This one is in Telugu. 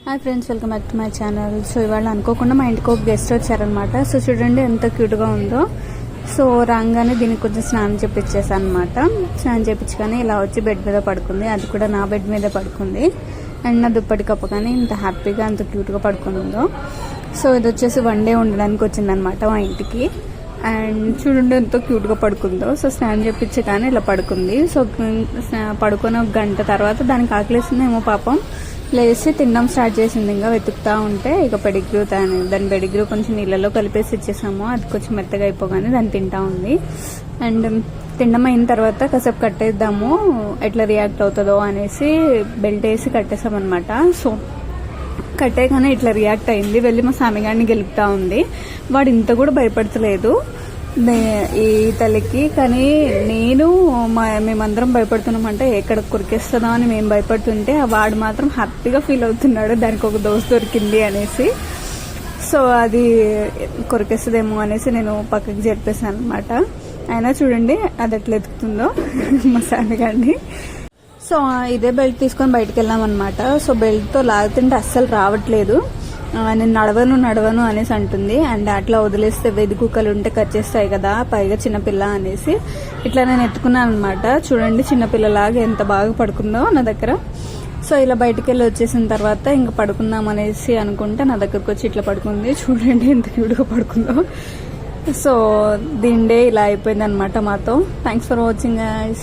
Hi friends, welcome back to my channel. So ఇవాళ అనుకోకుండా మా ఇంటికి ఒక గెస్ట్ వచ్చారనమాట. సో చూడండి ఎంత క్యూట్గా ఉందో. సో రాగానే దీనికి కొంచెం స్నానం చేపించేసాను అనమాట. స్నానం చేపించగానే ఇలా వచ్చి బెడ్ మీద పడుకుంది. అది కూడా నా బెడ్ మీద పడుకుంది. అండ్ నా దుప్పటి కప్పగానే ఇంత హ్యాపీగా అంత క్యూట్గా పడుకుందో. సో ఇది వచ్చేసి 1 డే ఉండడానికి వచ్చిందనమాట మా ఇంటికి. అండ్ చూడండి ఎంతో క్యూట్గా పడుకుందో. సో స్నానం చేపించగానే ఇలా పడుకుంది. సో పడుకొని 1 గంట తర్వాత దానికి ఆకలేసిందేమో పాపం, లేచి తినడం స్టార్ట్ చేసింది. ఇంకా వెతుకుతా ఉంటే ఇక పెడిగ్రూ దాని పెడిగ్రూ కొంచెం నీళ్ళలో కలిపేసి ఇచ్చేసాము. అది కొంచెం మెత్తగా అయిపోగానే దాన్ని తింటా ఉంది. అండ్ తినడం అయిన తర్వాత కాసేపు కట్టేద్దాము, ఎట్లా రియాక్ట్ అవుతుందో అనేసి బెల్ట్ వేసి కట్టేసామన్నమాట. సో కట్టేగానే ఇట్లా రియాక్ట్ అయింది. వెళ్ళి మా సామిగాడిని గెలుపుతా ఉంది. వాడు ఇంత కూడా భయపడతలేదు ఈ తల్లికి. కానీ మేమందరం భయపడుతున్నామంటే ఎక్కడ కొరికేస్తుందో అని మేము భయపడుతుంటే వాడు మాత్రం హ్యాపీగా ఫీల్ అవుతున్నాడు, దానికి ఒక దోస్తు దొరికింది అనేసి. సో అది కొరికేస్తుందేమో అనేసి నేను పక్కకి జరిపేసాను అనమాట. అయినా చూడండి అది ఎట్లా ఎదుగుతుందో మా సామిగాడిని. సో ఇదే బెల్ట్ తీసుకొని బయటకు వెళ్ళామన్నమాట. సో బెల్ట్తో లాగుతుంటే అస్సలు రావట్లేదు. నేను నడవను అనేసి అంటుంది. అండ్ అట్లా వదిలేస్తే వెది కుక్కలు ఉంటే కచ్చేస్తాయి కదా, పైగా చిన్నపిల్ల అనేసి ఇట్లా నేను ఎత్తుకున్నాను అనమాట. చూడండి చిన్నపిల్లలాగా ఎంత బాగా పడుకుందో నా దగ్గర. సో ఇలా బయటికి వెళ్ళి వచ్చేసిన తర్వాత ఇంకా పడుకుందాం అనేసి అనుకుంటే నా దగ్గరకు వచ్చి ఇట్లా పడుకుంది. చూడండి ఎంత క్యూట్గా పడుకుందో. సో దీని డే ఇలా అయిపోయింది అనమాట మాతో. Thanks for watching guys.